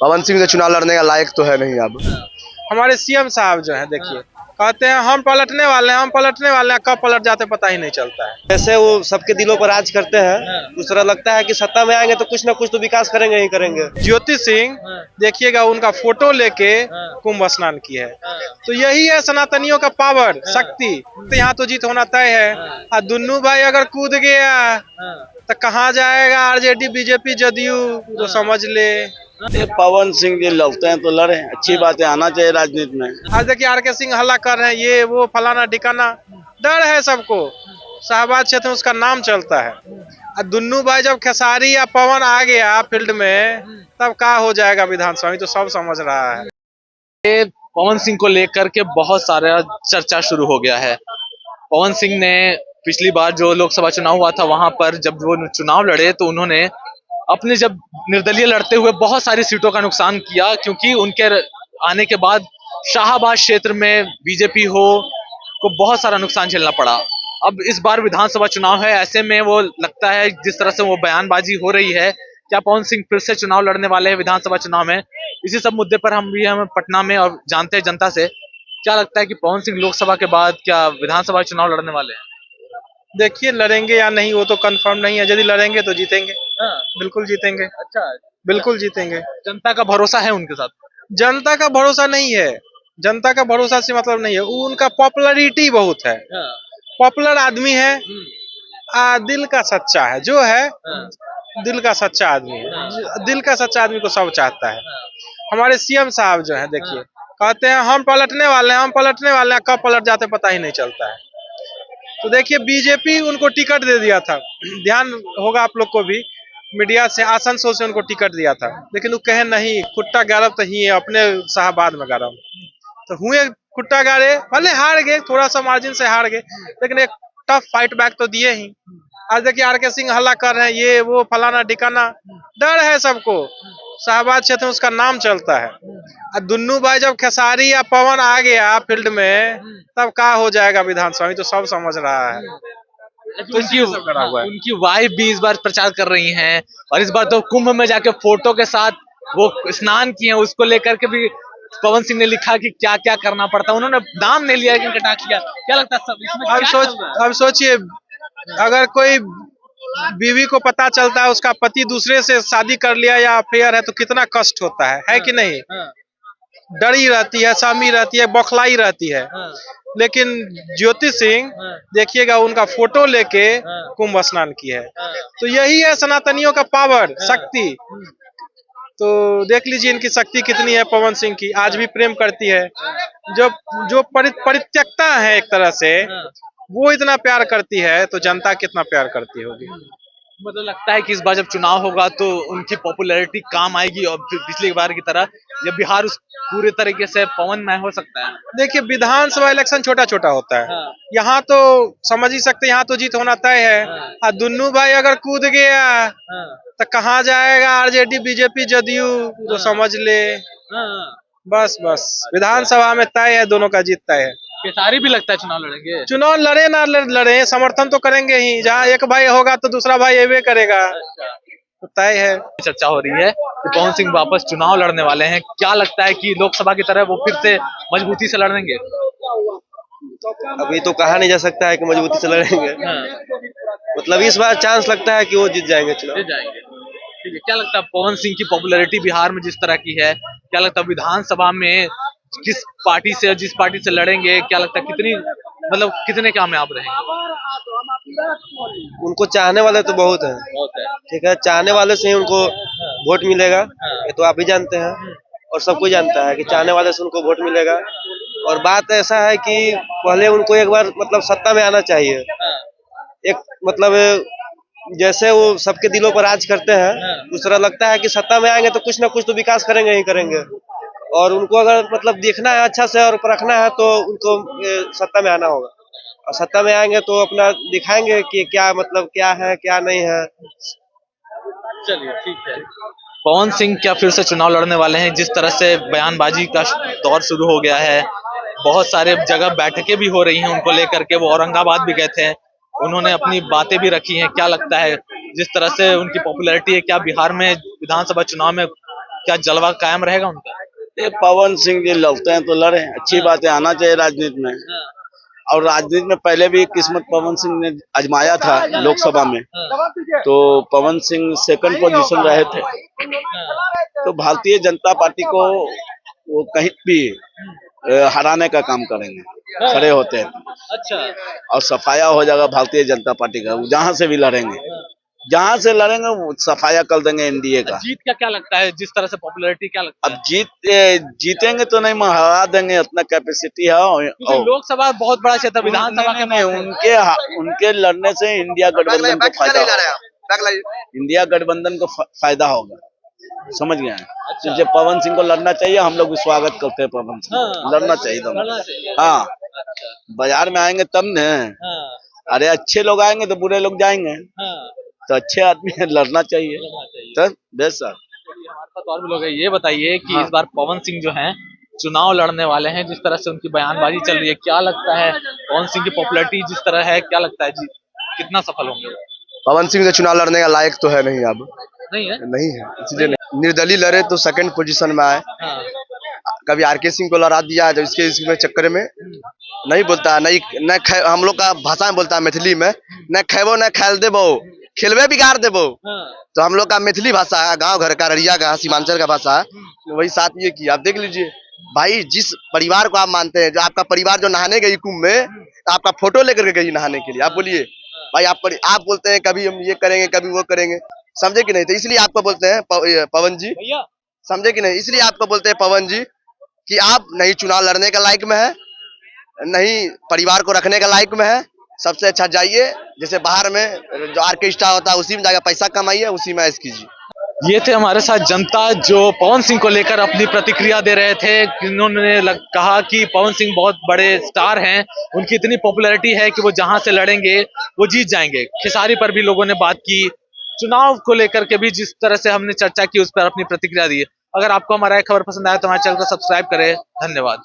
पवन सिंह के चुनाव लड़ने का लायक तो है नहीं अब। हमारे सीएम साहब जो है देखिए कहते हैं हम पलटने वाले हैं, हम पलटने वाले हैं, कब पलट जाते पता ही नहीं चलता है। जैसे वो सबके दिलों पर राज करते हैं, उस तरह लगता है कि सत्ता में आएंगे तो कुछ ना कुछ तो विकास करेंगे ही करेंगे। ज्योति सिंह देखिएगा उनका फोटो लेके कुंभ स्नान की है, तो यही है सनातनियों का पावर शक्ति। तो यहाँ तो जीत होना तय है। और दुन्नू भाई अगर कूद गया तो कहाँ जाएगा, आरजेडी बीजेपी जदयू तो समझ ले। पवन सिंह जी लड़ते हैं तो लड़े, अच्छी बात है, आना चाहिए राजनीति में। आज देखिए आर के सिंह हल्ला कर रहे हैं, ये वो फलाना ठिकाना, डर है सबको। शाहबाद क्षेत्र में उसका नाम चलता है। और दुन्नू भाई जब खेसारी या पवन आ गया फील्ड में तब क्या हो जाएगा विधानसभा में, तो सब समझ रहा है। पवन सिंह को लेकर के बहुत सारा चर्चा शुरू हो गया है। पवन सिंह ने पिछली बार जो लोकसभा चुनाव हुआ था वहां पर जब वो चुनाव लड़े तो उन्होंने अपने जब निर्दलीय लड़ते हुए बहुत सारी सीटों का नुकसान किया, क्योंकि उनके आने के बाद शाहबाद क्षेत्र में बीजेपी को बहुत सारा नुकसान झेलना पड़ा। अब इस बार विधानसभा चुनाव है, ऐसे में वो लगता है जिस तरह से वो बयानबाजी हो रही है, क्या पवन सिंह फिर से चुनाव लड़ने वाले हैं विधानसभा चुनाव में? इसी सब मुद्दे पर हम पटना में और जानते हैं जनता से, क्या लगता है कि पवन सिंह लोकसभा के बाद क्या विधानसभा चुनाव लड़ने वाले हैं? देखिए लड़ेंगे या नहीं वो तो कंफर्म नहीं है। यदि लड़ेंगे तो जीतेंगे, बिल्कुल जीतेंगे। अच्छा, बिल्कुल जीतेंगे। जनता का भरोसा है उनके साथ? जनता का भरोसा नहीं है, जनता का भरोसा से मतलब नहीं है। वो उनका पॉपुलैरिटी बहुत है, पॉपुलर आदमी है। दिल का सच्चा है जो है, दिल का सच्चा आदमी है। दिल का सच्चा आदमी को सब चाहता है। हमारे सीएम साहब जो है देखिए कहते हैं हम पलटने वाले हैं, हम पलटने वाले हैं, कब पलट जाते पता ही नहीं चलता है। तो देखिए बीजेपी उनको टिकट दे दिया था, ध्यान होगा आप लोग को भी, मीडिया से आसनसोल से उनको टिकट दिया था, लेकिन वो कहे नहीं खुट्टा गारब तो ही है, अपने शाहबाद में गारब। तो हुए खुट्टा गारे, भले हार गए, थोड़ा सा मार्जिन से हार गए, लेकिन एक टफ फाइट बैक तो दिए ही। आज देखिए आर के सिंह हल्ला कर रहे हैं, ये वो फलाना ठिकाना, डर है सबको। शाहबाद क्षेत्र में उसका नाम चलता है। और दुन्नू भाई जब खेसारी या पवन आ गया फील्ड में तब क्या हो जाएगा विधानसभा में, तो सब समझ रहा है। तो उनकी वाइफ भी इस बार प्रचार कर रही हैं, और इस बार तो कुंभ में जाके फोटो के साथ वो स्नान किए हैं, उसको लेकर के भी पवन सिंह ने लिखा कि क्या क्या करना पड़ता है। उन्होंने नाम नहीं लिया लेकिन कटाक्ष किया। क्या लगता है सब इसमें? अब सोचिए अगर कोई बीवी को पता चलता है उसका पति दूसरे से शादी कर लिया या अफेयर है तो कितना कष्ट होता है कि नहीं? डरी रहती है, सामी रहती है, बौखलाई रहती है। लेकिन ज्योति सिंह देखिएगा उनका फोटो लेके कुंभ स्नान की है, तो यही है सनातनियों का पावर शक्ति। तो देख लीजिए इनकी शक्ति कितनी है पवन सिंह की, आज भी प्रेम करती है। जो परित्यक्ता है एक तरह से, वो इतना प्यार करती है तो जनता कितना प्यार करती होगी। मतलब लगता है कि इस बार जब चुनाव होगा तो उनकी पॉपुलैरिटी काम आएगी और पिछली बार की तरह ये बिहार उस पूरे तरीके से पवन में हो सकता है। देखिए विधानसभा इलेक्शन छोटा छोटा होता है, यहाँ तो समझ ही सकते हैं, यहाँ तो जीत होना तय है। और दुन्नू भाई अगर कूद गया तो कहाँ जाएगा, आरजेडी बीजेपी जदयू तो समझ ले। बस विधानसभा में तय है, दोनों का जीत तय है। खेसारी भी लगता है चुनाव लड़ेंगे? चुनाव लड़े ना लड़े समर्थन तो करेंगे ही, जहाँ एक भाई होगा तो दूसरा भाई ये करेगा, तो तय है। चर्चा हो रही है कि पवन सिंह वापस चुनाव लड़ने वाले हैं। क्या लगता है कि लोकसभा की तरह वो फिर से मजबूती से लड़ेंगे? अभी तो कहा नहीं जा सकता है कि मजबूती से लड़ेंगे। मतलब इस बार चांस लगता है कि वो जीत जाएंगे चुनाव। ठीक है, क्या लगता है पवन सिंह की पॉपुलैरिटी बिहार में जिस तरह की है, क्या लगता है विधानसभा में किस पार्टी से, जिस पार्टी से लड़ेंगे, क्या लगता है कितने कामयाब रहेंगे? उनको चाहने वाले तो बहुत है, ठीक है, चाहने वाले से ही उनको वोट मिलेगा, ये तो आप ही जानते हैं और सब कोई जानता है कि चाहने वाले से उनको वोट मिलेगा। और बात ऐसा है कि पहले उनको एक बार मतलब सत्ता में आना चाहिए। एक मतलब जैसे वो सबके दिलों पर राज करते हैं, उस तरह लगता है कि सत्ता में आएंगे तो कुछ ना कुछ तो विकास करेंगे ही करेंगे। और उनको अगर मतलब देखना है अच्छा से और परखना है तो उनको सत्ता में आना होगा, और सत्ता में आएंगे तो अपना दिखाएंगे कि क्या मतलब क्या है क्या नहीं है। चलिए ठीक है। पवन सिंह क्या फिर से चुनाव लड़ने वाले हैं? जिस तरह से बयानबाजी का दौर शुरू हो गया है, बहुत सारे जगह बैठकें भी हो रही हैं उनको लेकर के, वो औरंगाबाद भी गए थे, उन्होंने अपनी बातें भी रखी हैं। क्या लगता है जिस तरह से उनकी पॉपुलैरिटी है, क्या बिहार में विधानसभा चुनाव में क्या जलवा कायम रहेगा उनका? ये पवन सिंह जी लड़ते हैं तो लड़े, अच्छी बात है, आना चाहिए राजनीति में। और राजनीति में पहले भी किस्मत पवन सिंह ने आजमाया था लोकसभा में, तो पवन सिंह सेकंड पोजीशन रहे थे। तो भारतीय जनता पार्टी को वो कहीं भी हराने का काम करेंगे, खड़े होते हैं। अच्छा। और सफाया हो जाएगा भारतीय जनता पार्टी का, जहां से भी लड़ेंगे, जहां से लड़ेंगे वो सफाया कर देंगे एनडीए का। जीत का क्या लगता है, जिस तरह से पॉपुलैरिटी क्या लगता है? अब जीतेंगे तो नहीं, हरा देंगे, इतना कैपेसिटी है। क्योंकि लोकसभा बहुत बड़ा क्षेत्र, विधानसभा के नहीं, उनके लड़ने से इंडिया गठबंधन को फायदा होगा। इंडिया गठबंधन को फायदा होगा, समझ गए हैं। मुझे पवन सिंह को लड़ना चाहिए, हम लोग भी स्वागत करते हैं पवन सिंह, लड़ना चाहिए दोनों। हाँ, बाजार में आएंगे तब न। अरे अच्छे लोग आएंगे तो बुरे लोग जाएंगे, तो अच्छे आदमी लड़ना चाहिए। तो बेस सर, हमारे पास और भी लोग हैं। ये बताइए कि इस बार पवन सिंह जो हैं चुनाव लड़ने वाले हैं, जिस तरह से उनकी बयानबाजी चल रही है, क्या लगता है पवन सिंह की पॉपुलैरिटी जिस तरह है, क्या लगता है जी कितना सफल होंगे? पवन सिंह तो चुनाव लड़ने का लायक तो है नहीं, अब नहीं है, नहीं है, इसलिए निर्दलीय लड़े तो सेकंड पोजीशन में आए। कभी आरके सिंह को लड़ा दिया, जब इसके चक्कर में नहीं बोलता है, नहीं न हम लोग का भाषा में बोलता है मैथिली में, न खेबो न खेल देबो, खेलवे बिगाड़ देबो। तो हम लोग का मैथिली भाषा है, गांव घर का, ररिया का, सीमांचल का भाषा है, वही साथ ये किया। आप देख लीजिए भाई, जिस परिवार को आप मानते हैं, जो आपका परिवार जो नहाने गई कुंभ में, आपका फोटो लेकर गई नहाने के लिए, आप बोलिए भाई, आप बोलते हैं कभी हम ये करेंगे कभी वो करेंगे, समझे कि नहीं? तो इसलिए आपको बोलते हैं पवन जी, समझे कि नहीं? इसलिए आपको बोलते हैं पवन जी कि आप नहीं चुनाव लड़ने का लायक में है, नहीं परिवार को रखने का लायक में है। सबसे अच्छा जाइए, जैसे बाहर में जो आर्केस्ट्रा होता है उसी में जाकर पैसा कमाइए, उसी में ऐश कीजिए। ये थे हमारे साथ जनता जो पवन सिंह को लेकर अपनी प्रतिक्रिया दे रहे थे। उन्होंने कहा कि पवन सिंह बहुत बड़े स्टार हैं, उनकी इतनी पॉपुलैरिटी है कि वो जहां से लड़ेंगे वो जीत जाएंगे। खेसारी पर भी लोगों ने बात की, चुनाव को लेकर के भी जिस तरह से हमने चर्चा की उस पर अपनी प्रतिक्रिया दी। अगर आपको हमारा खबर पसंद आया तो हमारे चैनल को सब्सक्राइब करें। धन्यवाद।